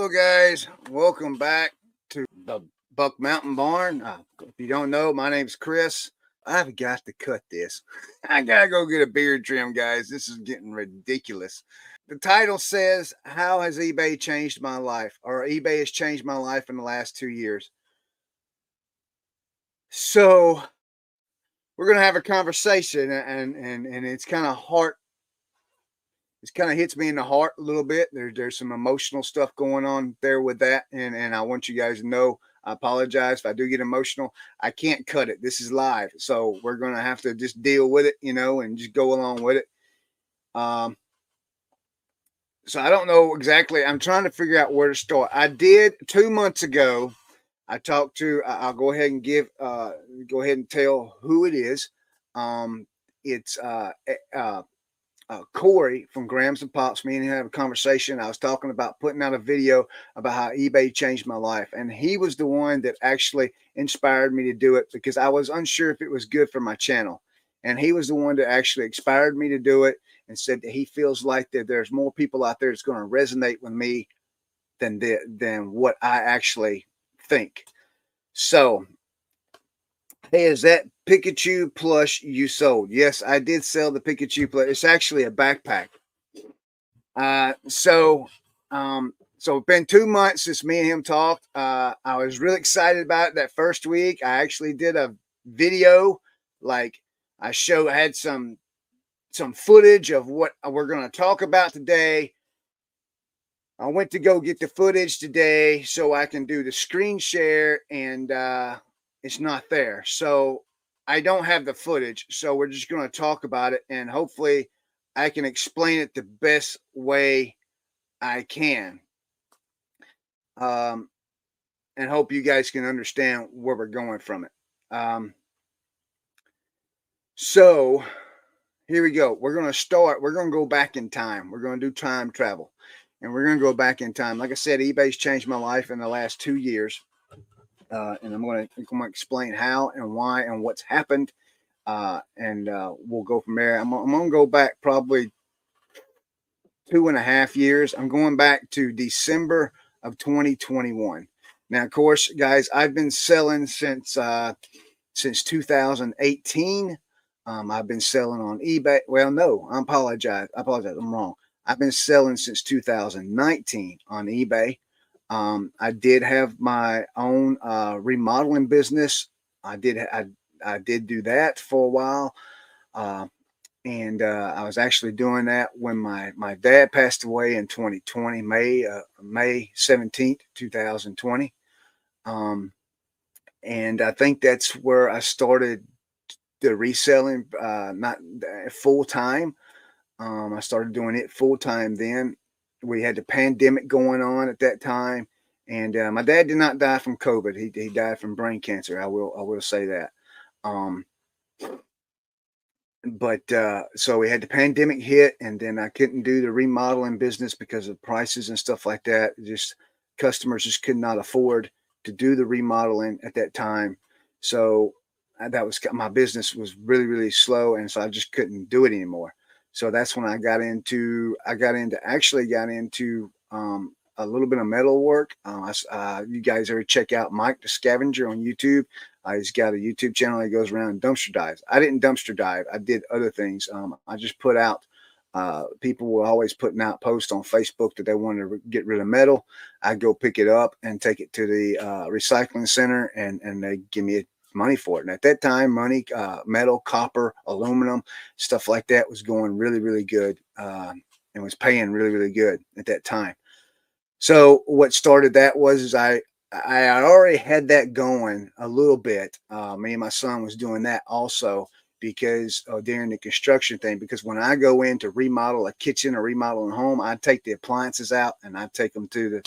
Hello, guys. Welcome back to the Buck Mountain Barn. If you don't know, my name's Chris. I've got to cut this. I gotta go get a beard trim, guys. This is getting ridiculous. The title says, "How has eBay changed my life?" Or eBay has changed my life in the last 2 years. So we're gonna have a conversation, and it's kind of heart. It kind of hits me in the heart a little bit. There's some emotional stuff going on there with that, and I want you guys to know. I apologize if I do get emotional. I can't cut it. This is live, so we're gonna have to just deal with it, and just go along with it. Um, so I don't know exactly. I'm trying to figure out where to start. I did 2 months ago. I talked to. I'll go ahead and go ahead and tell who it is. It's Corey from Grams and Pops. Me and him had a conversation. I was talking about putting out a video about how eBay changed my life. And he was the one that actually inspired me to do it because I was unsure if it was good for my channel. And he was the one that actually inspired me to do it and said that he feels like that there's more people out there that's going to resonate with me than what I actually think. So, hey, is that Pikachu plush you sold? Yes, I did sell the Pikachu plush. It's actually a backpack. So it's been 2 months since me and him talked. I was really excited about it that first week. I actually did a video, like I had some footage of what we're going to talk about today. I went to go get the footage today so I can do the screen share, and it's not there. So I don't have the footage. So we're just going to talk about it, and hopefully I can explain it the best way I can. And hope you guys can understand where we're going from it. So here we go. We're going to start. We're going to go back in time. We're going to do time travel. And we're going to go back in time. Like I said, eBay's changed my life in the last 2 years. And I'm going to explain how and why and what's happened. And we'll go from there. I'm going to go back probably 2.5 years. I'm going back to December of 2021. Now, of course, guys, I've been selling since 2018. I've been selling on eBay. Well, no, I apologize. I'm wrong. I've been selling since 2019 on eBay. I did have my own remodeling business. I did do that for a while. And I was actually doing that when my dad passed away in 2020, May 17th, 2020. And I think that's where I started the reselling, not full time. I started doing it full time then. We had the pandemic going on at that time, and my dad did not die from COVID. He died from brain cancer. I will say that. So we had the pandemic hit, and then I couldn't do the remodeling business because of prices and stuff like that. Just customers just could not afford to do the remodeling at that time. So that was my business was really, really slow, and so I just couldn't do it anymore. So that's when I got into a little bit of metal work. You guys ever check out Mike the Scavenger on YouTube? He's got a YouTube channel that goes around and dumpster dives. I didn't dumpster dive. I did other things. I just put out, people were always putting out posts on Facebook that they wanted to get rid of metal. I'd go pick it up and take it to the recycling center, and they give me money for it. And at that time, metal, copper, aluminum, stuff like that was going really, really good, and was paying really, really good at that time. So what started that was I already had that going a little bit. Me and my son was doing that also because during the construction thing, because when I go in to remodel a kitchen or remodel a home, I take the appliances out and I take them to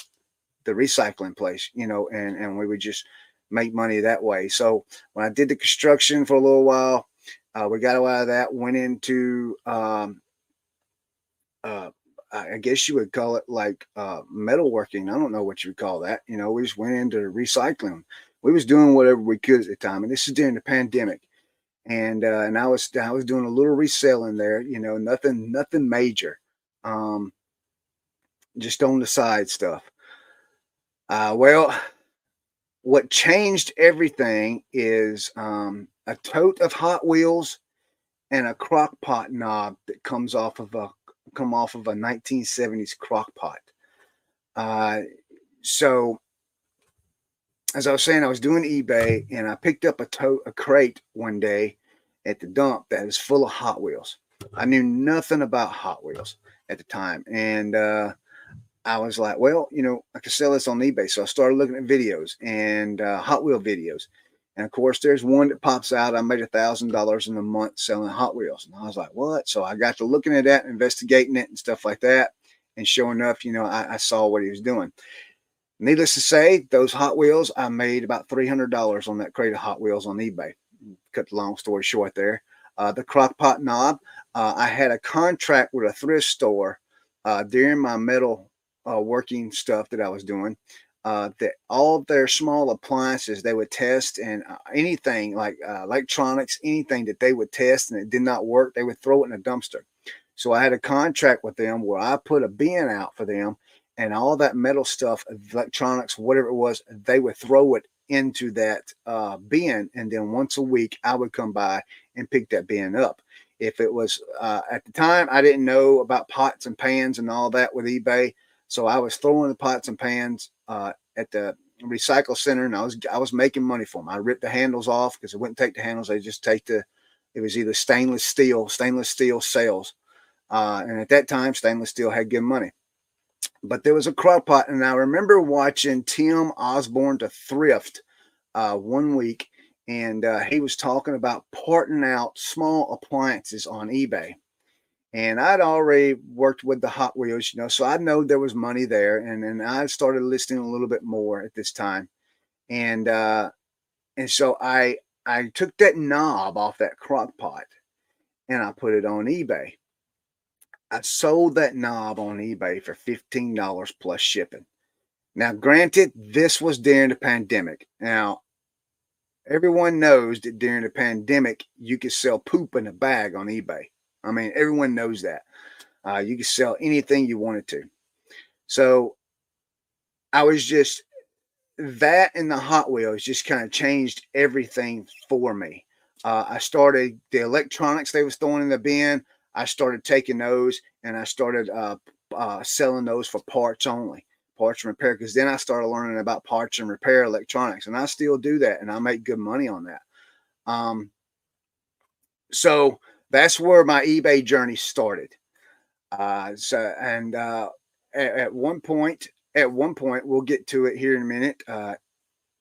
the recycling place, and we would just make money that way. So when I did the construction for a little while, we got out of that, went into, I guess you would call it like metalworking. I don't know what you would call that. We just went into recycling. We was doing whatever we could at the time, and this is during the pandemic. And I was doing a little reselling there. Nothing major, just on the side stuff. Well, what changed everything is a tote of Hot Wheels and a crock pot knob that come off of a 1970s crock pot. Uh, so as I was saying, I was doing eBay and I picked up a crate one day at the dump that was full of Hot Wheels. I knew nothing about Hot Wheels at the time, and I was like, well, I could sell this on eBay. So I started looking at videos and Hot Wheel videos. And of course, there's one that pops out. I made $1,000 in a month selling Hot Wheels. And I was like, what? So I got to looking at that, investigating it and stuff like that. And sure enough, I saw what he was doing. Needless to say, those Hot Wheels, I made about $300 on that crate of Hot Wheels on eBay. Cut the long story short there. The crock pot knob, I had a contract with a thrift store during my metal working stuff that I was doing. That all their small appliances they would test, and anything like electronics, anything that they would test and it did not work, they would throw it in a dumpster. So I had a contract with them where I put a bin out for them, and all that metal stuff, electronics, whatever it was, they would throw it into that bin, and then once a week I would come by and pick that bin up. If it was at the time, I didn't know about pots and pans and all that with eBay, so I was throwing the pots and pans at the recycle center, and I was making money for them. I ripped the handles off because I wouldn't take the handles; they just take the. It was either stainless steel sales, and at that time, stainless steel had good money. But there was a crock pot, and I remember watching Tim Osborne to Thrift one week, and he was talking about parting out small appliances on eBay. And I'd already worked with the Hot Wheels, so I know there was money there, and I started listening a little bit more at this time, and so I took that knob off that crock pot and I put it on eBay. I sold that knob on eBay for $15 plus shipping. Now, granted, this was during the pandemic. Now, everyone knows that during the pandemic, you could sell poop in a bag on eBay. I mean, everyone knows that. You could sell anything you wanted to. So I was just that and the Hot Wheels just kind of changed everything for me. I started the electronics they was throwing in the bin. I started taking those and I started selling those for parts only, parts and repair. Because then I started learning about parts and repair electronics, and I still do that, and I make good money on that. Um, so that's where my eBay journey started. At one point, we'll get to it here in a minute.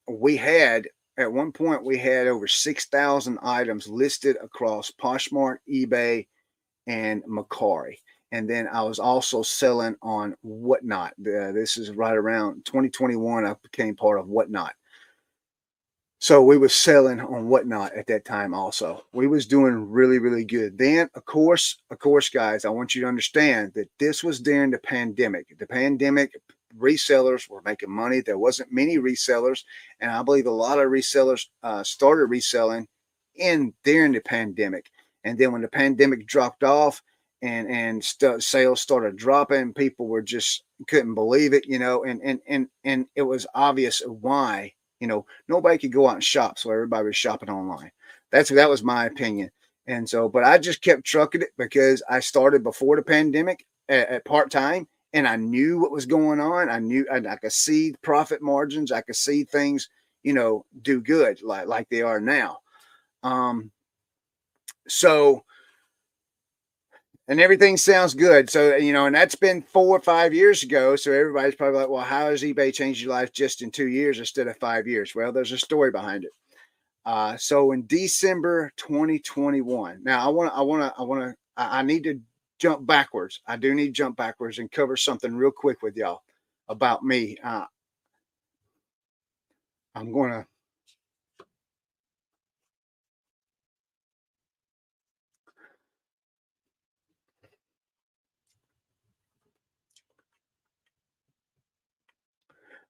We had At one point we had over 6,000 items listed across Poshmark, eBay, and Macari. And then I was also selling on Whatnot. This is right around 2021. I became part of Whatnot. So we was selling on Whatnot at that time also. We was doing really, really good. Then, of course, guys, I want you to understand that this was during the pandemic. The pandemic, resellers were making money. There wasn't many resellers, and I believe a lot of resellers started reselling in during the pandemic. And then when the pandemic dropped off and sales started dropping, people were just couldn't believe it, and it was obvious why. Nobody could go out and shop, so everybody was shopping online. That was my opinion. And so, but I just kept trucking it because I started before the pandemic at part time, and I knew what was going on. I could see profit margins. I could see things, do good like they are now. Um, so and everything sounds good. So, and that's been 4 or 5 years ago. So everybody's probably like, well, how has eBay changed your life just in 2 years instead of 5 years? Well, there's a story behind it. So in December 2021, now I need to jump backwards. I do need to jump backwards and cover something real quick with y'all about me. I'm gonna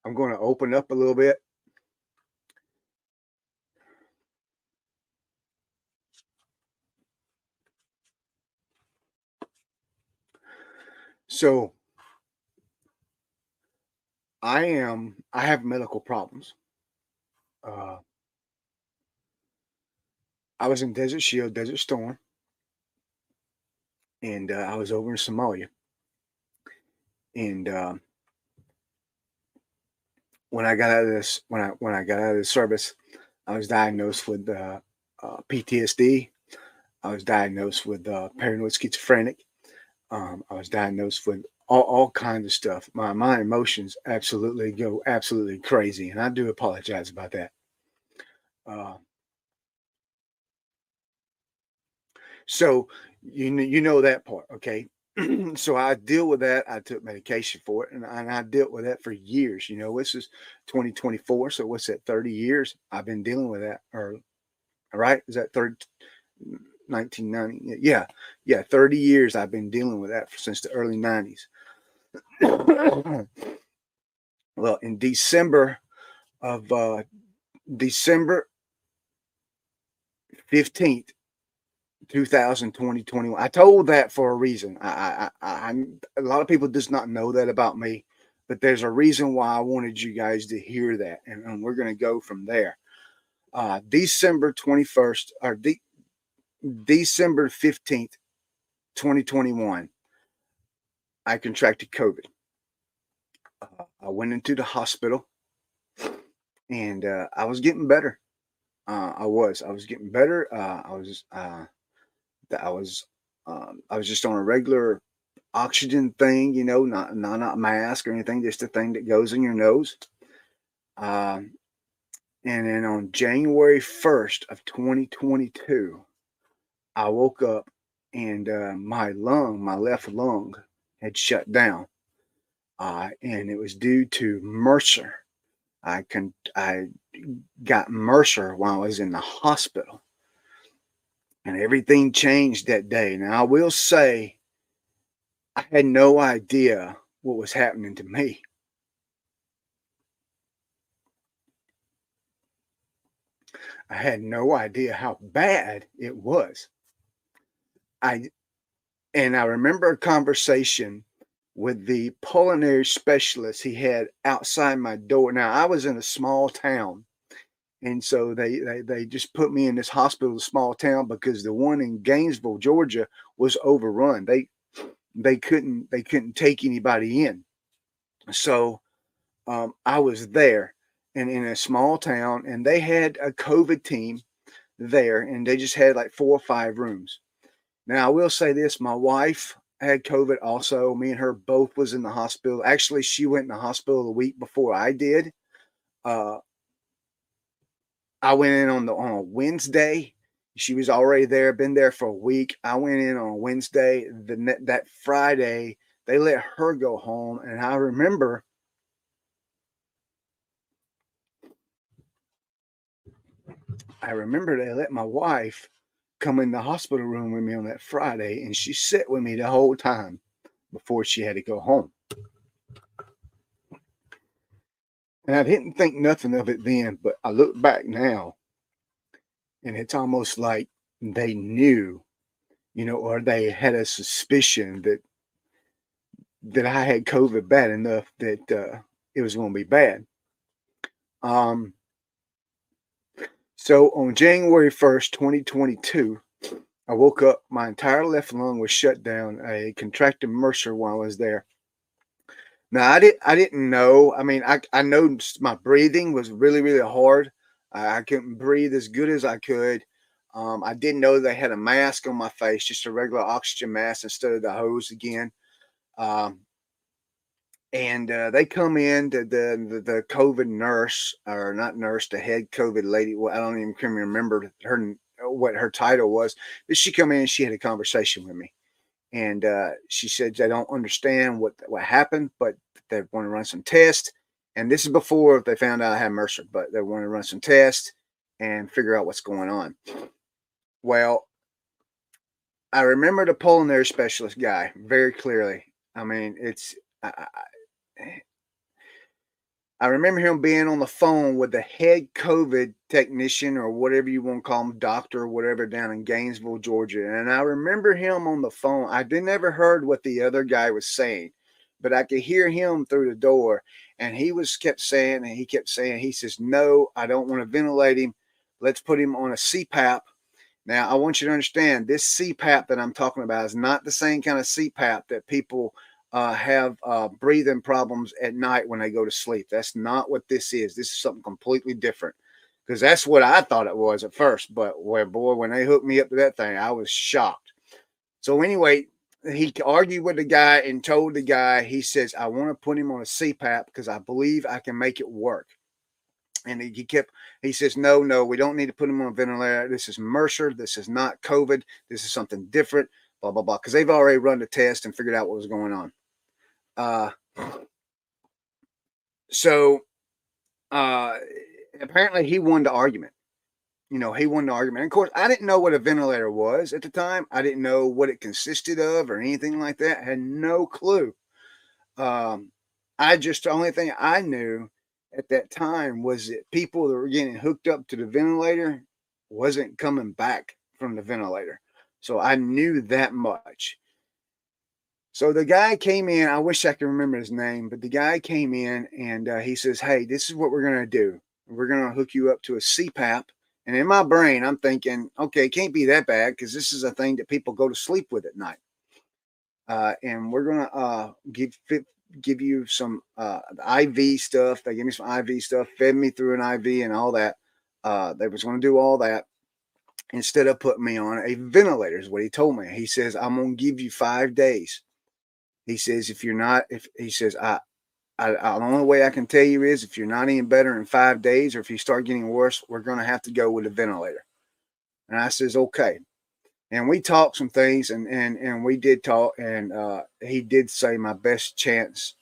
I'm gonna open up a little bit. So I have medical problems. Uh, I was in Desert Shield, Desert Storm, and I was over in Somalia. And when I got out of this, when I got out of the service, I was diagnosed with PTSD. I was diagnosed with paranoid schizophrenic. I was diagnosed with all kinds of stuff. My emotions absolutely go absolutely crazy, and I do apologize about that. Uh, so you know that part, okay? So I deal with that. I took medication for it, and I dealt with that for years. You know, this is 2024, so what's that? 30 years I've been dealing with that, or right? Is that third 1990? Yeah, yeah, 30 years I've been dealing with that since the early 90s. Well, in of December 15th, 2020, I told that for a reason. A lot of people does not know that about me, but there's a reason why I wanted you guys to hear that, and we're going to go from there. December 21st, or December 15th, 2021, I contracted COVID. I went into the hospital, and I was getting better. I was getting better. I was I was just on a regular oxygen thing, you know, not mask or anything, just a thing that goes in your nose. Um, and then on January 1st of 2022, I woke up and my left lung had shut down. And it was due to Mercer. I got Mercer while I was in the hospital, and everything changed that day. Now I will say I had no idea what was happening to me. I had no idea how bad it was. I and I remember a conversation with the pulmonary specialist he had outside my door. Now I was in a small town, and so they just put me in this hospital, small town, because the one in Gainesville, Georgia, was overrun. They couldn't take anybody in. So I was there, and in a small town, and they had a COVID team there, and they just had like 4 or 5 rooms. Now, I will say this: my wife had COVID also. Me and her both was in the hospital. Actually, she went in the hospital the week before I did. Uh, I went in on a Wednesday. She was already there, been there for a week. I went in on a Wednesday. That Friday, they let her go home, and I remember they let my wife come in the hospital room with me on that Friday, and she sat with me the whole time before she had to go home. And I didn't think nothing of it then, but I look back now, and it's almost like they knew, you know, or they had a suspicion that I had COVID bad enough that it was going to be bad. Um, so on January 1st, 2022, I woke up, my entire left lung was shut down. I contracted Mercer while I was there. Now I didn't know. I mean, I know my breathing was really really hard. I couldn't breathe as good as I could. I didn't know they had a mask on my face, just a regular oxygen mask instead of the hose again. Um, and they come in the COVID nurse, or not nurse, the head COVID lady. Well, I don't even can remember her what her title was, but she come in. She had a conversation with me, and she said they don't understand what happened, but they want to run some tests. And this is before they found out I had Mercer, but they want to run some tests and figure out what's going on. Well, I remember the pulmonary specialist guy very clearly. I mean, I remember him being on the phone with the head COVID technician, or whatever you want to call him, doctor or whatever, down in Gainesville, Georgia. And I remember him on the phone. I didn't ever heard what the other guy was saying, but I could hear him through the door, and he kept saying, he says, "No, I don't want to ventilate him. Let's put him on a CPAP." Now, I want you to understand this CPAP that I'm talking about is not the same kind of CPAP that people have breathing problems at night when they go to sleep. That's not what this is. This is something completely different, because that's what I thought it was at first. But boy, when they hooked me up to that thing, I was shocked. So anyway, he argued with the guy and told the guy, he says, "I want to put him on a CPAP because I believe I can make it work." And he says, "No, no, we don't need to put him on a ventilator. This is Mercer. This is not COVID. This is something different, blah, blah, blah." Because they've already run the test and figured out what was going on. Uh, so uh, apparently he won the argument. He won the argument. And of course, I didn't know what a ventilator was at the time. I didn't know what it consisted of or anything like that. I had no clue. Um, the only thing I knew at that time was that people that were getting hooked up to the ventilator wasn't coming back from the ventilator. So I knew that much. So the guy came in. I wish I could remember his name, but the guy came in and he says, "Hey, this is what we're going to do. We're going to hook you up to a CPAP." And in my brain, I'm thinking, okay, it can't be that bad because this is a thing that people go to sleep with at night. And we're going to give you some IV stuff. They gave me some IV stuff, fed me through an IV and all that. They was going to do all that instead of putting me on a ventilator, is what he told me. He says, "I'm going to give you 5 days." He says, "If you're not, if he says, the only way I can tell you is if you're not any better in 5 days, or if you start getting worse, we're going to have to go with a ventilator." And I says, "Okay." And we talked some things, and we did talk, and he did say my best chance,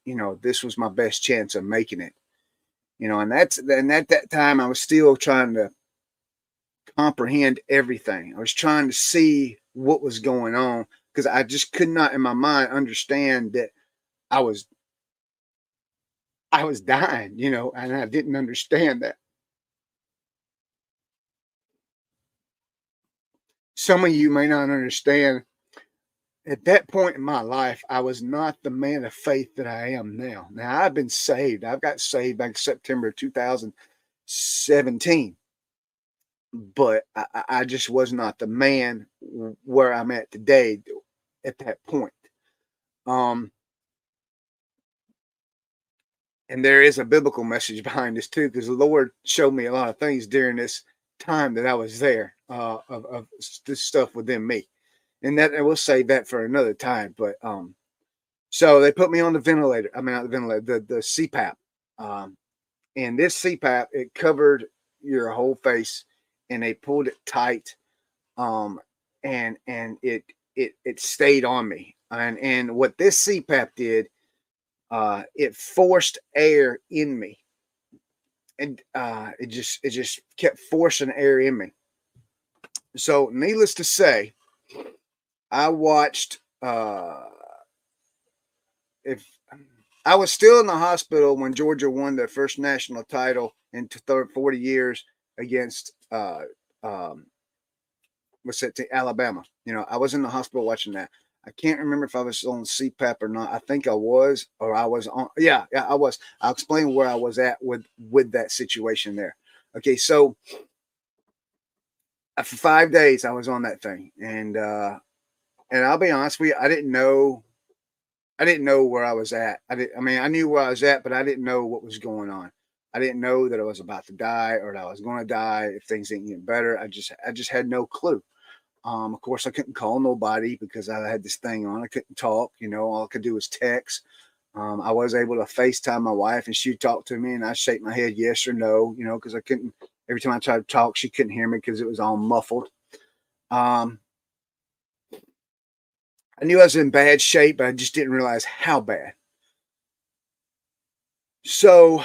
this was my best chance of making it, and at that time I was still trying to comprehend everything. I was trying to see what was going on because I just could not in my mind understand that I was I was dying, and I didn't understand that. Some of you may not understand. At that point in my life, I was not the man of faith that I am now. Now, I've been saved. I've got saved back in September 2017, but I just was not the man where I'm at today at that point. Um, and there is a biblical message behind this too, because the Lord showed me a lot of things during this time that I was there of this stuff within me. And that, and we'll save that for another time. But so they put me on the ventilator. I mean, not the ventilator, the CPAP. Um, and this CPAP, it covered your whole face, and they pulled it tight. Um, and it stayed on me. And what this CPAP did, it forced air in me, and it just kept forcing air in me. So, needless to say, I watched. If I was still in the hospital when Georgia won their first national title in 40 years against what's that team? Alabama. I was in the hospital watching that. I can't remember if I was on CPAP or not. I think I was, or I was on. Yeah, I was. I'll explain where I was at with that situation there. Okay, so for 5 days I was on that thing, and I'll be honest with you, I didn't know where I was at. I mean, I knew where I was at, but I didn't know what was going on. I didn't know that I was about to die or that I was going to die if things didn't get better. I just had no clue. Of course, I couldn't call nobody because I had this thing on. I couldn't talk. All I could do was text. I was able to FaceTime my wife, and she'd talk to me, and I'd shake my head yes or no. Because I couldn't. Every time I tried to talk, she couldn't hear me because it was all muffled. Um, I knew I was in bad shape, but I just didn't realize how bad. So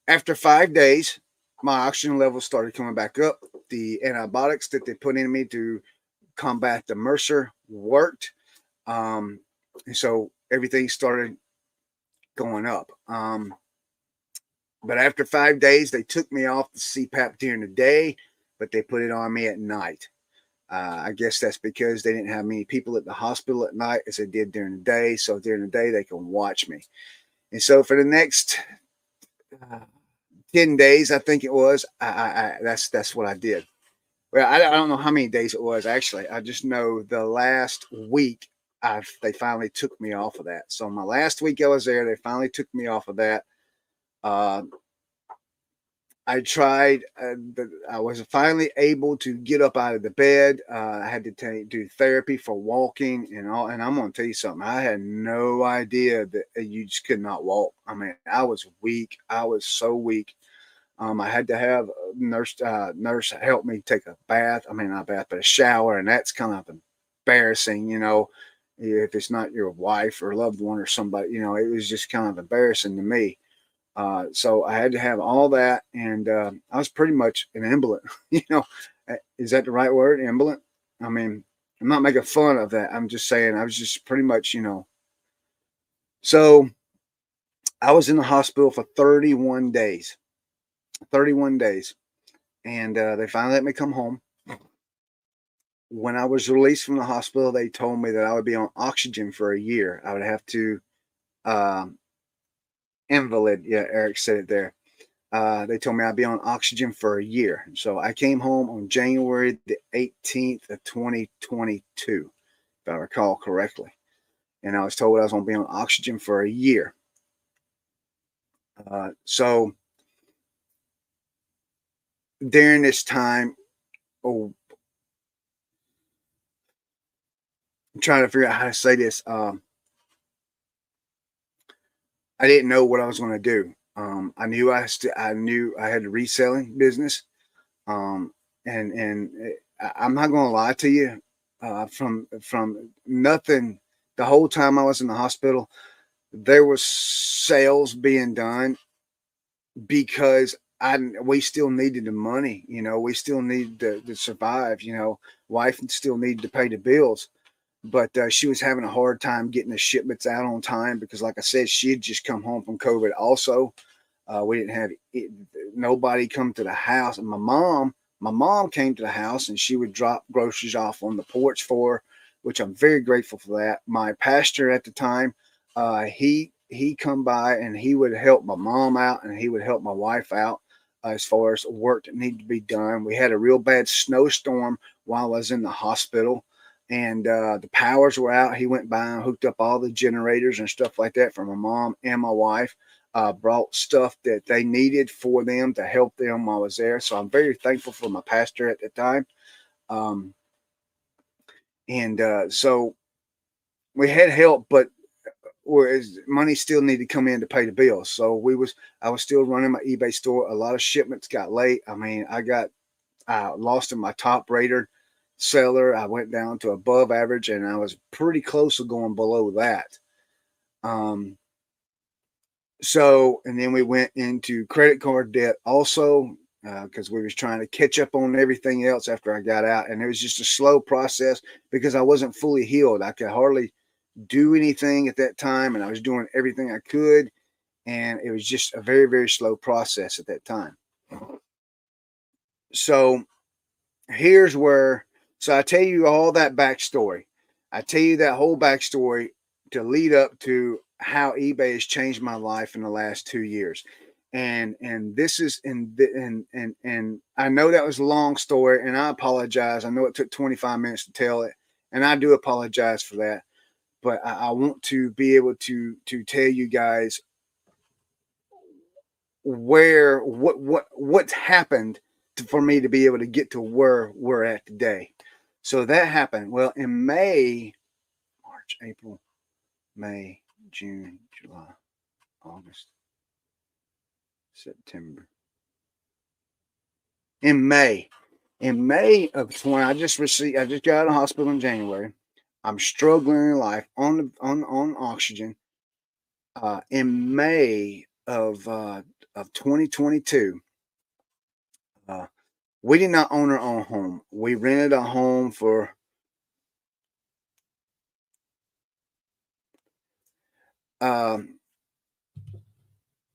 after 5 days, my oxygen levels started coming back up. The antibiotics that they put in me to combat the Mercer worked. And so everything started going up. But after 5 days, they took me off the CPAP during the day, but they put it on me at night. I guess that's because they didn't have many people at the hospital at night as they did during the day. So during the day, they can watch me. And so for the next uh, 10 days, I think it was, that's what I did. Well, I don't know how many days it was actually. I just know the last week they finally took me off of that. So my last week I was there, they finally took me off of that. Uh, I tried. I was finally able to get up out of the bed. I had to do therapy for walking and all. And I'm going to tell you something. I had no idea that you just could not walk. I mean, I was weak. I was so weak. I had to have a nurse help me take a bath. I mean, not a bath, but a shower, and that's kind of embarrassing, if it's not your wife or loved one or somebody. It was just kind of embarrassing to me. So I had to have all that, and I was pretty much an invalid. Is that the right word, invalid? I mean, I'm not making fun of that. I'm just saying I was just pretty much. So I was in the hospital for 31 days. 31 days. And they finally let me come home. When I was released from the hospital, they told me that I would be on oxygen for a year. I would have to um, invalid. Yeah, Eric said it there. They told me I'd be on oxygen for a year. So I came home on January the 18th of 2022, if I recall correctly. And I was told I was going to be on oxygen for a year. So during this time, oh, I'm trying to figure out how to say this. I didn't know what I was going to do. I knew I had a reselling business. I'm not going to lie to you. From nothing, the whole time I was in the hospital, there was sales being done because we still needed the money. We still needed to survive. Wife still needed to pay the bills, but she was having a hard time getting the shipments out on time because, like I said, she had just come home from COVID. Also, we didn't have nobody come to the house, and my mom came to the house, and she would drop groceries off on the porch for her, which I'm very grateful for that. My pastor at the time, he come by and he would help my mom out, and he would help my wife out as far as work that needed to be done. We had a real bad snowstorm while I was in the hospital, and the powers were out. He went by and hooked up all the generators and stuff like that for my mom and my wife. Brought stuff that they needed for them to help them while I was there. So I'm very thankful for my pastor at the time. Um, so we had help, but whereas money still needed to come in to pay the bills. So I was still running my eBay store. A lot of shipments got late. I mean, I lost in my top rated seller. I went down to above average, and I was pretty close to going below that. Um, and then we went into credit card debt also because we was trying to catch up on everything else after I got out, and it was just a slow process because I wasn't fully healed. I could hardly do anything at that time, and I was doing everything I could, and it was just a very, very slow process at that time. So here's where, so I tell you all that backstory. I tell you that whole backstory to lead up to how eBay has changed my life in the last 2 years. And this is and I know that was a long story, and I apologize. I know it took 25 minutes to tell it, and I do apologize for that. But I want to be able to tell you guys what's happened for me to be able to get to where we're at today. So that happened. Well, in May, March, April, May, June, July, August, September. In May, of 20, I just got out of hospital in January. I'm struggling in life on oxygen. In May of 2022, uh, we did not own our own home. We rented a home for um,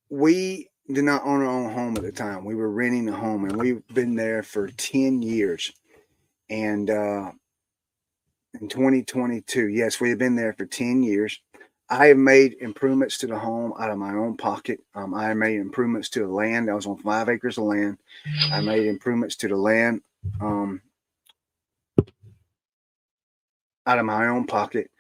we did not own our own home at the time. We were renting a home, and we've been there for 10 years. And in 2022, yes, we have been there for 10 years. I have made improvements to the home out of my own pocket. I made improvements to the land. I was on 5 acres of land. I made improvements to the land out of my own pocket.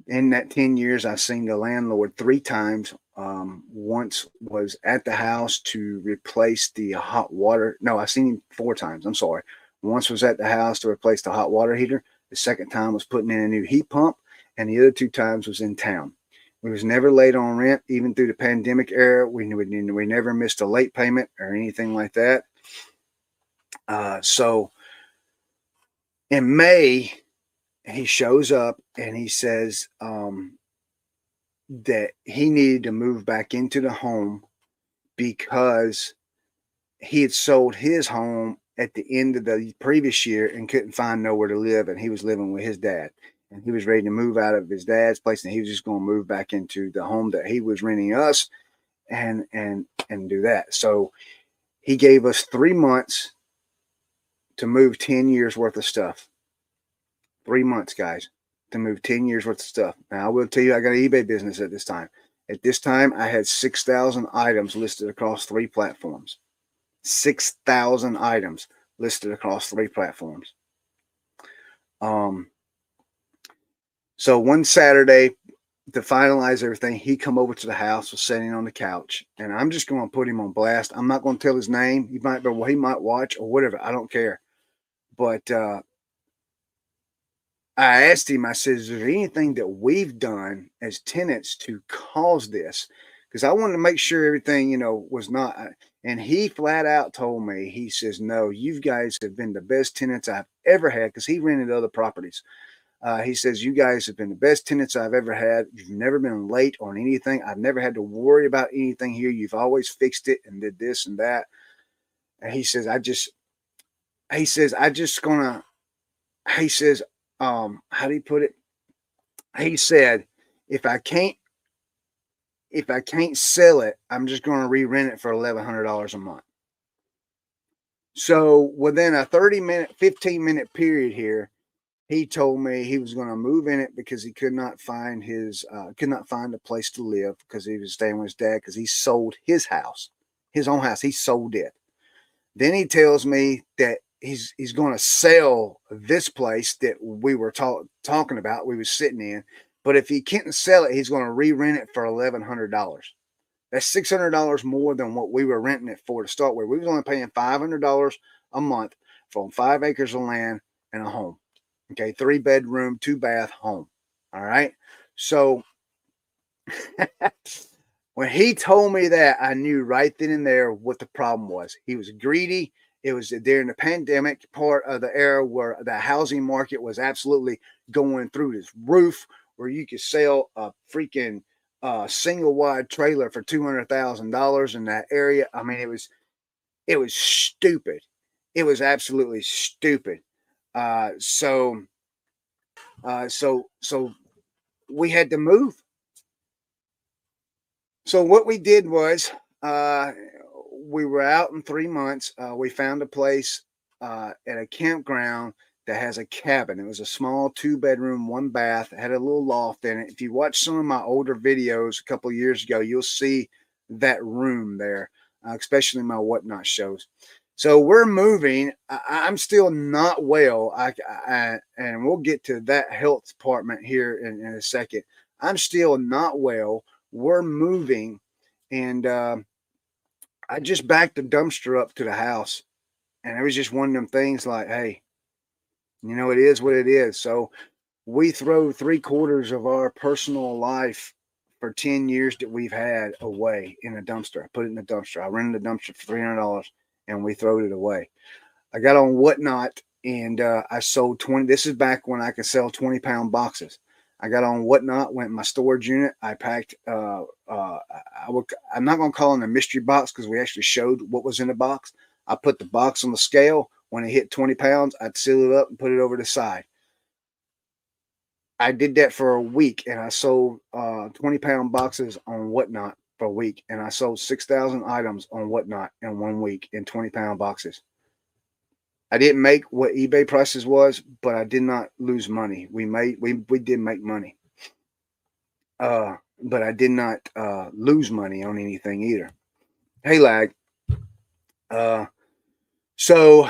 In that 10 years, I've seen the landlord 3 times. Once was at the house to replace the hot water. No, I seen him 4 times. I'm sorry. Once was at the house to replace the hot water heater. The second time was putting in a new heat pump, and the other 2 times was in town. We was never late on rent, even through the pandemic era. We never missed a late payment or anything like that. So in May, he shows up and he says that he needed to move back into the home because he had sold his home at the end of the previous year and couldn't find nowhere to live, and he was living with his dad, and he was ready to move out of his dad's place, and he was just going to move back into the home that he was renting us and do that. So he gave us 3 months to move 10 years worth of stuff. 3 months, guys, to move 10 years worth of stuff. Now, I will tell you, I got an eBay business at this time. At this time, I had 6,000 items listed across 3 platforms. 6,000 items listed across 3 platforms. So one Saturday, to finalize everything, he come over to the house, was sitting on the couch, and I'm just going to put him on blast. I'm not going to tell his name. He might watch or whatever. I don't care. But I asked him, I said, is there anything that we've done as tenants to cause this? Because I wanted to make sure everything, was not. And he flat out told me, he says, no, you guys have been the best tenants I've ever had, because he rented other properties. He says, you guys have been the best tenants I've ever had. You've never been late on anything. I've never had to worry about anything here. You've always fixed it and did this and that. And he says, how do you put it? He said, if I can't sell it, I'm just going to re-rent it for $1,100 a month. So within a 15-minute period here, he told me he was going to move in it because he could not find a place to live because he was staying with his dad because he sold his house, his own house. He sold it. Then he tells me that he's going to sell this place that we were talking about, we was sitting in. But if he can't sell it, he's going to re-rent it for $1,100. That's $600 more than what we were renting it for to start with. We was only paying $500 a month for 5 acres of land and a home. Okay, 3-bedroom, 2-bath home. All right. So when he told me that, I knew right then and there what the problem was. He was greedy. It was during the pandemic part of the era where the housing market was absolutely going through this roof, where you could sell a freaking single wide trailer for $200,000 in that area. I mean, it was stupid. It was absolutely stupid. So we had to move. So what we did was we were out in 3 months. We found a place at a campground that has a cabin. It was a small 2-bedroom, 1-bath. It had a little loft in it. If you watch some of my older videos a couple of years ago, you'll see that room there, especially my Whatnot shows. So we're moving. I'm still not well. And we'll get to that health department here in a second. I'm still not well. We're moving, and I just backed the dumpster up to the house, and it was just one of them things like, hey, it is what it is. So we throw 3/4 of our personal life for 10 years that we've had away in a dumpster. I put it in the dumpster. I rented the dumpster for $300, and we throw it away. I got on Whatnot, and I sold 20. This is back when I could sell 20-pound boxes. I got on Whatnot, went in my storage unit. I packed. I'm not going to call it a mystery box because we actually showed what was in the box. I put the box on the scale. When it hit 20 pounds, I'd seal it up and put it over the side. I did that for a week, and I sold 20-pound boxes on Whatnot for a week, and I sold 6,000 items on Whatnot in 1 week in 20-pound boxes. I didn't make what eBay prices was, but I did not lose money. We did make money. But I did not lose money on anything either. Hey, lag. Uh, so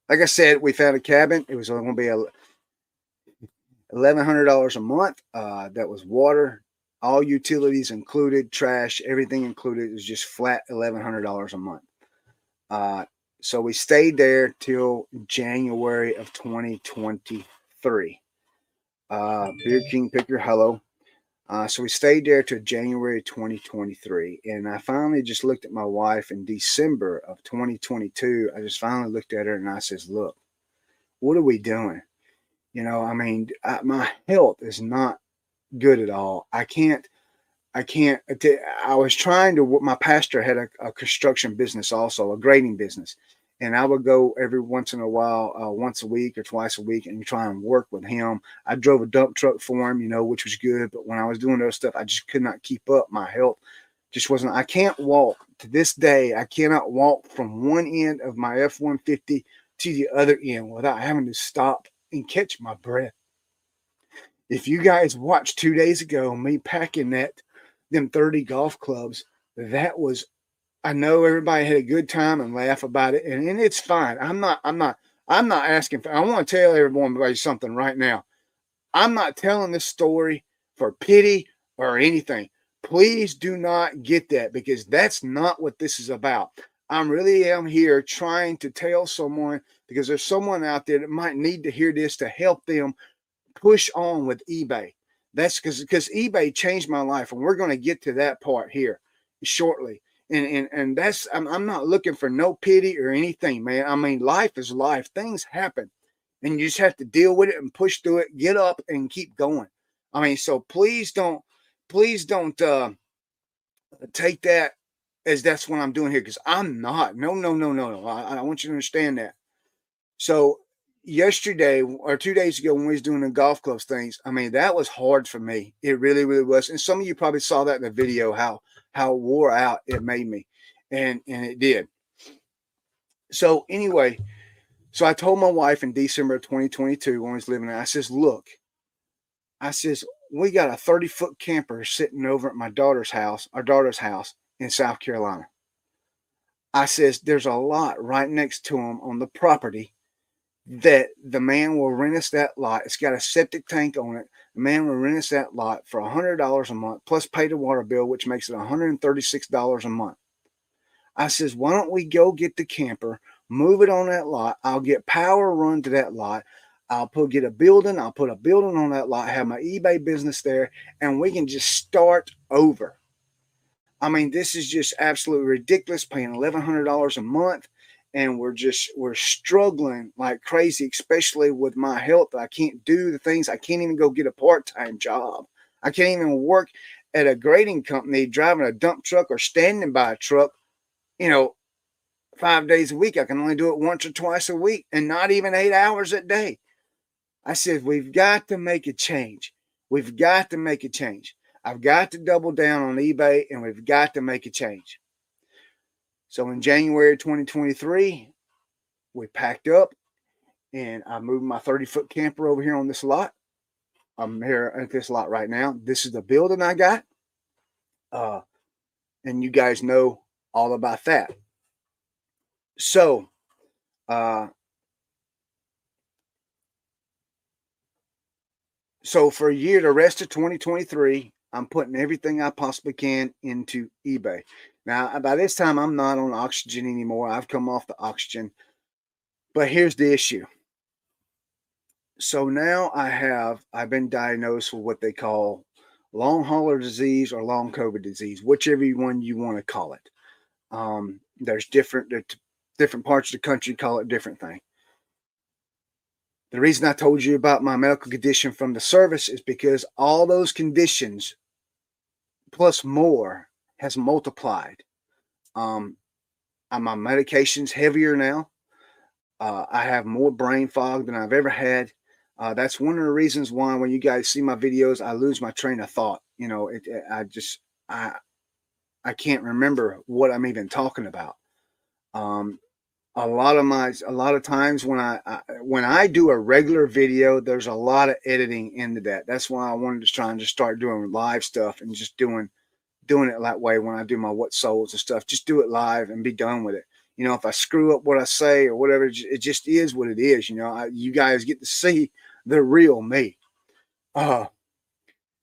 like I said, we found a cabin. It was only going to be $1,100 a month. That was water, all utilities included, trash, everything included. It was just flat $1,100 a month. So we stayed there till January of 2023. Beer King Picker, hello. So we stayed there till January 2023. And I finally just looked at my wife in December of 2022. I just finally looked at her and I says, look, what are we doing? I mean, my health is not good at all. I was trying to, my pastor had a construction business also, a grading business. And I would go every once in a while, once a week or twice a week, and try and work with him. I drove a dump truck for him, which was good. But when I was doing those stuff, I just could not keep up. My health just wasn't, I can't walk to this day. I cannot walk from one end of my F-150 to the other end without having to stop and catch my breath. If you guys watched 2 days ago, me packing them 30 golf clubs, that was, I know everybody had a good time and laugh about it, and it's fine. I'm not asking for, I want to tell everybody something right now. I'm not telling this story for pity or anything. Please do not get that, because that's not what this is about. I really am here trying to tell someone, because there's someone out there that might need to hear this to help them push on with eBay. That's because eBay changed my life, and we're going to get to that part here shortly. And that's, I'm not looking for no pity or anything, man. I mean, life is life. Things happen, and you just have to deal with it and push through it, get up and keep going. I mean, so please don't take that as that's what I'm doing here, because I'm not. No, no, no, no, no. I want you to understand that. So yesterday or 2 days ago, when we was doing the golf clubs things, I mean, that was hard for me. It really, really was. And some of you probably saw that in the video, how wore out it made me. And it did. So anyway, so I told my wife in December of 2022 when I was living there, I says, look, I says, we got a 30-foot camper sitting over at our daughter's house in South Carolina. I says, there's a lot right next to them on the property that the man will rent us that lot. It's got a septic tank on it. The man will rent us that lot for $100 a month, plus pay the water bill, which makes it $136 a month. I says, why don't we go get the camper, move it on that lot? I'll get power run to that lot. I'll get a building. I'll put a building on that lot, have my eBay business there, and we can just start over. I mean, this is just absolutely ridiculous, paying $1,100 a month. And we're struggling like crazy, especially with my health. I can't do the things. I can't even go get a part-time job. I can't even work at a grading company, driving a dump truck or standing by a truck, you know, 5 days a week. I can only do it once or twice a week, and not even 8 hours a day. I said, we've got to make a change. We've got to make a change. I've got to double down on eBay, and we've got to make a change. So in January 2023, we packed up, and I moved my 30-foot camper over here on this lot. I'm here at this lot right now. This is the building I got. And you guys know all about that. So, for a year, the rest of 2023, I'm putting everything I possibly can into eBay. Now, by this time, I'm not on oxygen anymore. I've come off the oxygen. But here's the issue. So now I've been diagnosed with what they call long hauler disease or long COVID disease, whichever one you want to call it. There's different parts of the country call it different thing. The reason I told you about my medical condition from the service is because all those conditions plus more has multiplied. My medication's heavier now. I have more brain fog than I've ever had. That's one of the reasons why when you guys see my videos, I lose my train of thought. I can't remember what I'm even talking about. A lot of times when when I do a regular video, there's a lot of editing into that. That's why I wanted to try and just start doing live stuff and just doing it that way. When I do my what souls and stuff, just do it live and be done with it. You know, if I screw up what I say or whatever, it just is what it is. You know, you guys get to see the real me. Uh,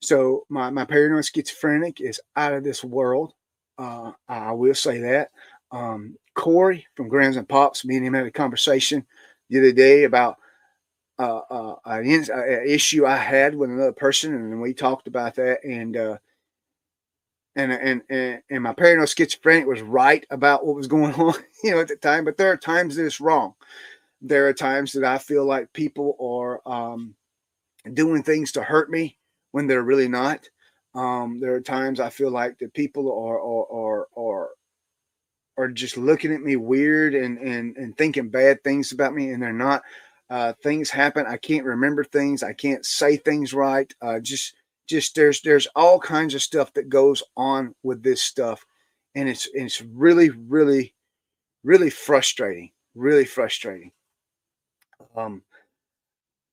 so my paranoid schizophrenic is out of this world. I will say that. Corey from Grams and Pops, me and him had a conversation the other day about an issue I had with another person, and we talked about that. And my paranoid schizophrenic was right about what was going on, you know, at the time. But there are times that it's wrong. There are times that I feel like people are doing things to hurt me when they're really not. There are times I feel like that people are just looking at me weird and thinking bad things about me, and they're not. Things happen. I can't remember things. I can't say things right. Just there's all kinds of stuff that goes on with this stuff, and it's really frustrating. Really frustrating. Um,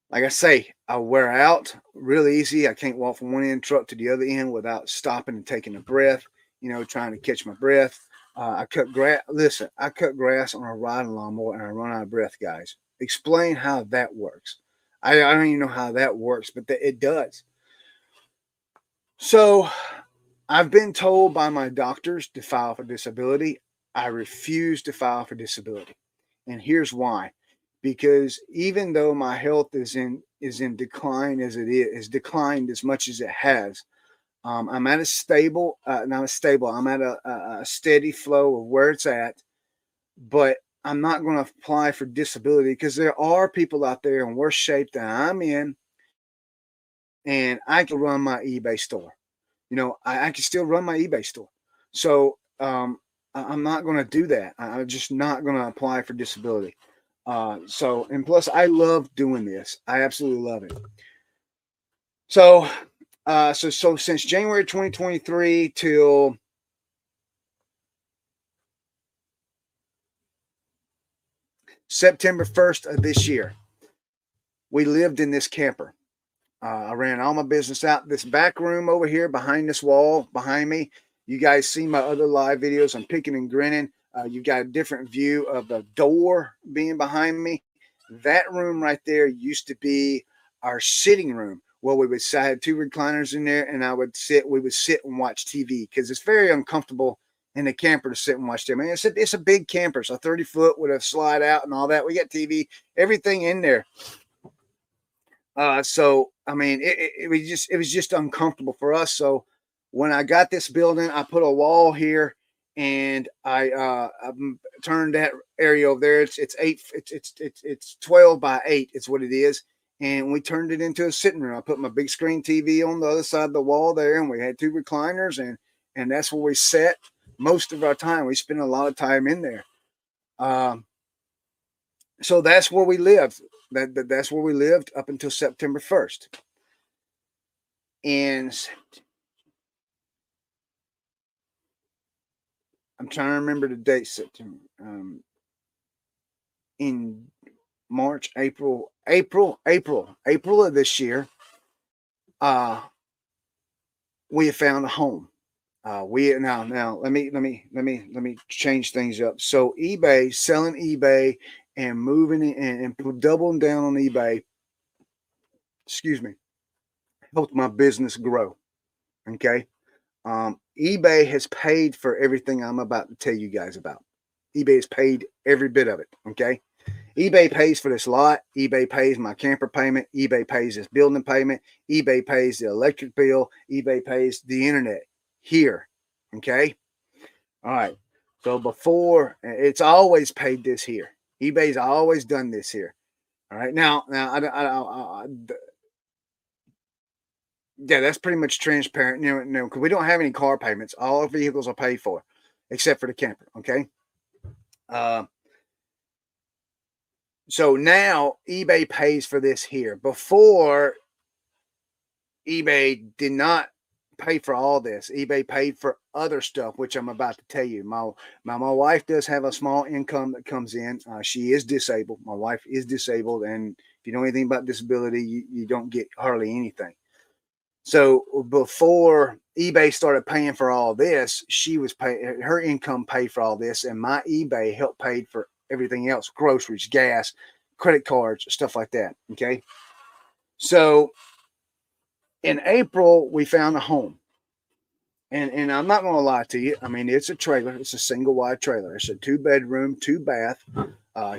like I say, I wear out real easy. I can't walk from one end truck to the other end without stopping and taking a breath, you know, trying to catch my breath. I cut grass. Listen, I cut grass on a riding lawnmower and I run out of breath, guys. Explain how that works. I don't even know how that works, but it does. So I've been told by my doctors to file for disability. I refuse to file for disability. And here's why. Because even though my health is in decline as it is declined as much as it has, I'm at a stable, not a stable. I'm at a steady flow of where it's at. But I'm not going to apply for disability because there are people out there in worse shape than I'm in, and I can run my eBay store. You know, I can still run my eBay store. So I'm not going to do that. I'm just not going to apply for disability. And plus, I love doing this. I absolutely love it. So, so since January 2023 till September 1st of this year, we lived in this camper. I ran all my business out this back room over here behind this wall behind me. You guys see my other live videos. I'm picking and grinning. You got a different view of the door being behind me. That room right there used to be our sitting room. Well, I had two recliners in there, and we would sit and watch TV because it's very uncomfortable in the camper to sit and watch TV. I mean, it's a big camper, so 30 foot with a slide out and all that. We got TV, everything in there. So I mean, it was just uncomfortable for us. So when I got this building, I put a wall here, and I turned that area over there. It's 12 by 8. It's what it is, and we turned it into a sitting room. I put my big screen TV on the other side of the wall there, and we had two recliners, and that's where we sat most of our time. We spent a lot of time in there. Um, so that's where we lived. That's where we lived up until September 1st. And I'm trying to remember the date. September, in March, April of this year, uh, we have found a home. We now let me change things up. So eBay, selling eBay and moving and doubling down on eBay, excuse me, helped my business grow. Okay. eBay has paid for everything I'm about to tell you guys about. eBay has paid every bit of it. Okay. eBay pays for this lot. eBay pays my camper payment. eBay pays this building payment. eBay pays the electric bill. eBay pays the internet here. Okay. All right. So before, it's always paid this here. eBay's always done this here. All right. Now, yeah, that's pretty much transparent. Because we don't have any car payments. All our vehicles are paid for, except for the camper. Okay. Uh, so now eBay pays for this here. Before, eBay did not paid for all this. eBay paid for other stuff, which I'm about to tell you. My wife does have a small income that comes in. She is disabled. My wife is disabled, and if you know anything about disability, you don't get hardly anything. So before eBay started paying for all this, she was paying, her income paid for all this, and my eBay helped pay for everything else: groceries, gas, credit cards, stuff like that. Okay, so in April we found a home. And I'm not going to lie to you. I mean, it's a trailer. It's a single wide trailer. It's a 2-bedroom, 2-bath,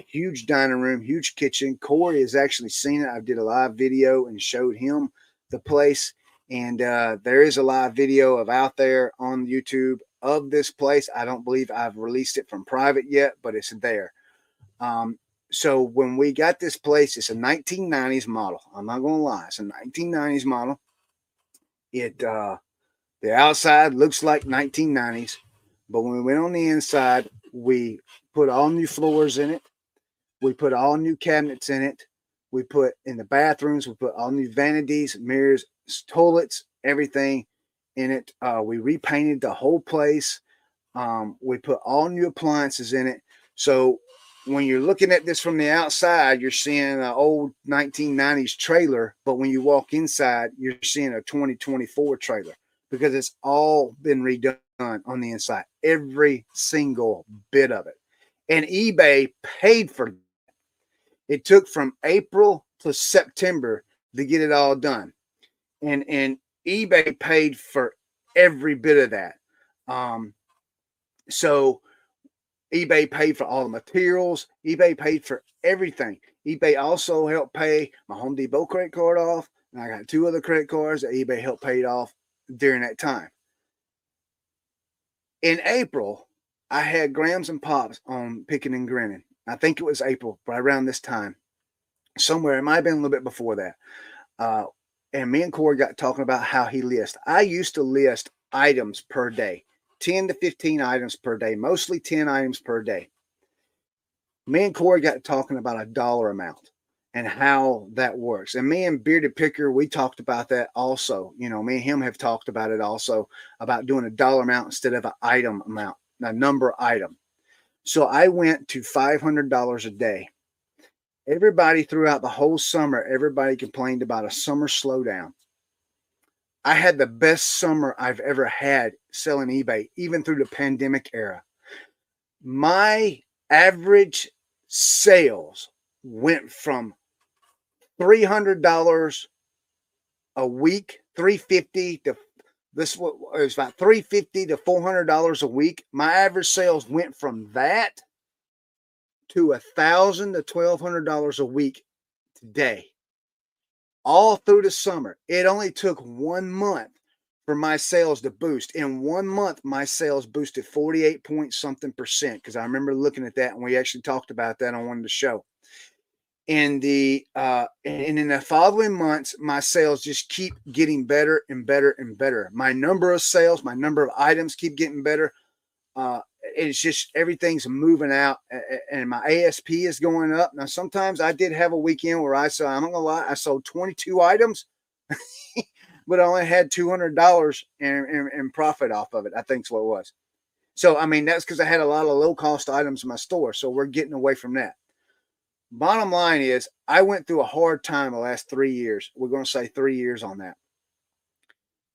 huge dining room, huge kitchen. Corey has actually seen it. I did a live video and showed him the place. And there is a live video of out there on YouTube of this place. I don't believe I've released it from private yet, but it's there. So when we got this place, it's a 1990s model. I'm not going to lie. It's a 1990s model. The outside looks like 1990s, but when we went on the inside, we put all new floors in it. We put all new cabinets in it. We put in the bathrooms, we put all new vanities, mirrors, toilets, everything in it. We repainted the whole place. We put all new appliances in it. So when you're looking at this from the outside, you're seeing an old 1990s trailer, but when you walk inside, you're seeing a 2024 trailer, because it's all been redone on the inside, every single bit of it. And eBay paid for it. It took from April to September to get it all done. And eBay paid for every bit of that. So eBay paid for all the materials. eBay paid for everything. eBay also helped pay my Home Depot credit card off. And I got 2 other credit cards that eBay helped pay off during that time. In April, I had Grams and Pops on Picking and Grinning. I think it was April, right around this time. Somewhere, it might have been a little bit before that. And me and Corey got talking about how he lists. I used to list items per day, 10 to 15 items per day, mostly 10 items per day. Me and Corey got talking about a dollar amount and how that works. And me and Bearded Picker, we talked about that also. You know, me and him have talked about it also, about doing a dollar amount instead of an item amount, a number item. So I went to $500 a day. Everybody throughout the whole summer, everybody complained about a summer slowdown. I had the best summer I've ever had selling eBay, even through the pandemic era. My average sales went from $300 a week, $350 to this was about $350 to $400 a week. My average sales went from that to $1,000 to $1,200 a week today, all through the summer. It only took 1 month for my sales to boost. In 1 month, my sales boosted 48 point something percent, because I remember looking at that, and we actually talked about that on one of the show. And in the following months, my sales just keep getting better and better and better. My number of sales, my number of items keep getting better. It's just everything's moving out, and my ASP is going up. Now, sometimes I did have a weekend where I'm not gonna lie, I sold 22 items, but I only had $200 in profit off of it. I think is what it was. So, I mean, that's because I had a lot of low cost items in my store. So we're getting away from that. Bottom line is, I went through a hard time the last 3 years. We're going to say 3 years on that.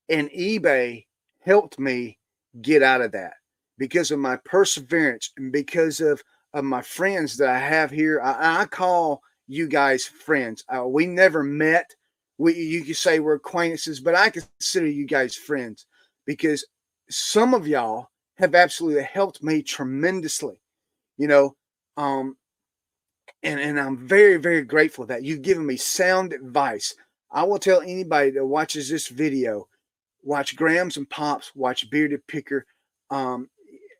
And eBay helped me get out of that because of my perseverance and because of my friends that I have here. I call you guys friends. We never met. You can say we're acquaintances, but I consider you guys friends, because some of y'all have absolutely helped me tremendously, you know. And I'm very, very grateful that you've given me sound advice. I will tell anybody that watches this video, watch Grams and Pops, watch Bearded Picker.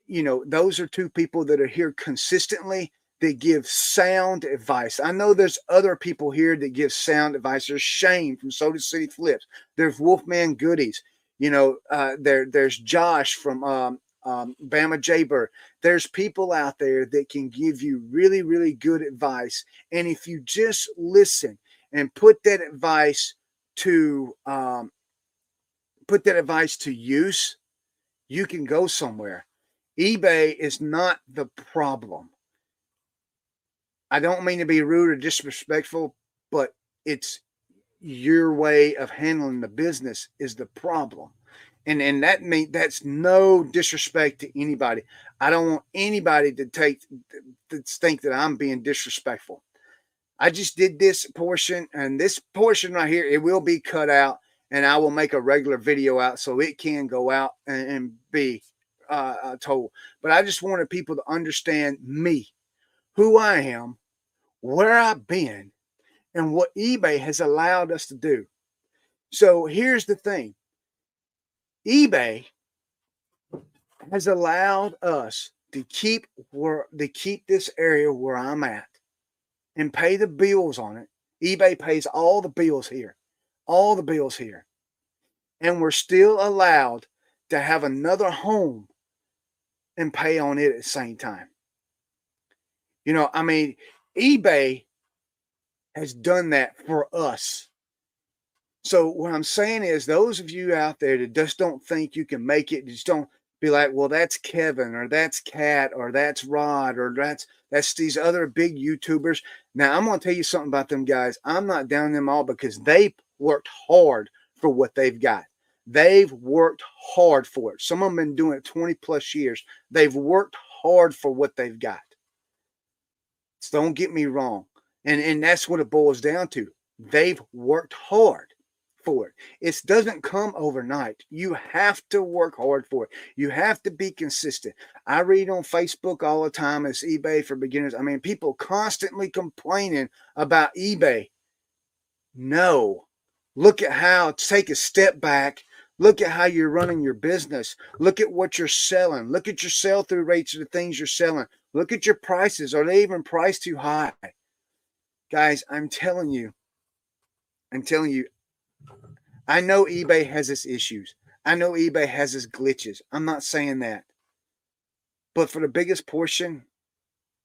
You know, those are 2 people that are here consistently that give sound advice. I know there's other people here that give sound advice. There's Shane from Soda City Flips. There's Wolfman Goodies. You know, there's Josh from Bama Jaybird. There's people out there that can give you really, really good advice. And if you just listen and put that advice to put that advice to use, you can go somewhere. eBay is not the problem. I don't mean to be rude or disrespectful, but it's your way of handling the business is the problem. And that's no disrespect to anybody. I don't want anybody to think that I'm being disrespectful. I just did this portion, and this portion right here, it will be cut out, and I will make a regular video out so it can go out and be told. But I just wanted people to understand me, who I am, where I've been, and what eBay has allowed us to do. So here's the thing. eBay has allowed us to keep this area where I'm at and pay the bills on it. eBay pays all the bills here, all the bills here. And we're still allowed to have another home and pay on it at the same time. I mean, eBay has done that for us. So what I'm saying is those of you out there that just don't think you can make it, just don't be like, well, that's Kevin or that's Kat or that's Rod or that's these other big YouTubers. Now I'm gonna tell you something about them guys. I'm not down them all because they worked hard for what they've got. They've worked hard for it. Some of them been doing it 20 plus years. They've worked hard for what they've got. So don't get me wrong. And that's what it boils down to. They've worked hard for it. It doesn't come overnight. You have to work hard for it. You have to be consistent. I read on Facebook all the time, it's eBay for beginners. I mean, people constantly complaining about eBay. No. Look at how, take a step back. Look at how you're running your business. Look at what you're selling. Look at your sell-through rates of the things you're selling. Look at your prices. Are they even priced too high? Guys, I'm telling you, I know eBay has its issues. I know eBay has its glitches. I'm not saying that. But for the biggest portion,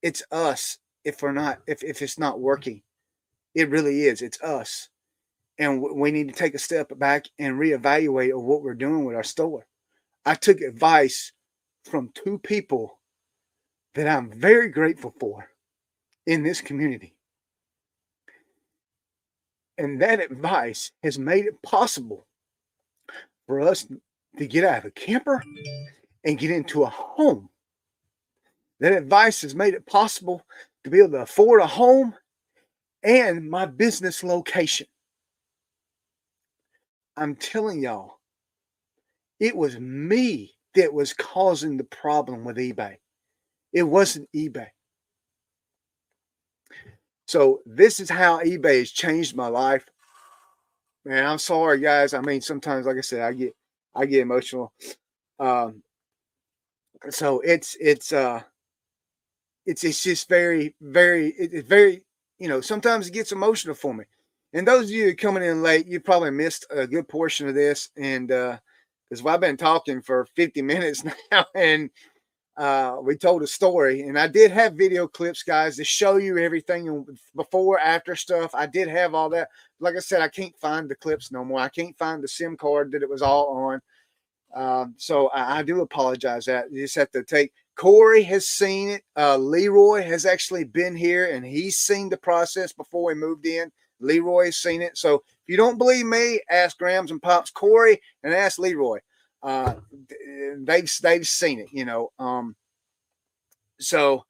it's us if it's not working. It really is. It's us. And we need to take a step back and reevaluate of what we're doing with our store. I took advice from two people that I'm very grateful for in this community. And that advice has made it possible for us to get out of a camper and get into a home. That advice has made it possible to be able to afford a home and my business location. I'm telling y'all, it was me that was causing the problem with eBay. It wasn't eBay. So this is how eBay has changed my life. Man, I'm sorry, guys. I mean, sometimes, like I said, I get emotional. Um, so it's just it's very, sometimes it gets emotional for me. And those of you that are coming in late, you probably missed a good portion of this. And because I've been talking for 50 minutes now, and we told a story, and I did have video clips, guys, to show you everything before, after stuff. I did have all that. Like I said, I can't find the clips no more. I can't find the SIM card that it was all on. So I do apologize that you just have to take. Corey has seen it. Leroy has actually been here and he's seen the process before we moved in. Leroy has seen it. So if you don't believe me, ask Grams and Pops Corey and ask Leroy. They've seen it, so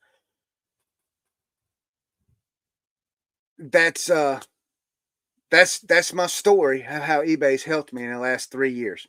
that's my story of how eBay's helped me in the last 3 years.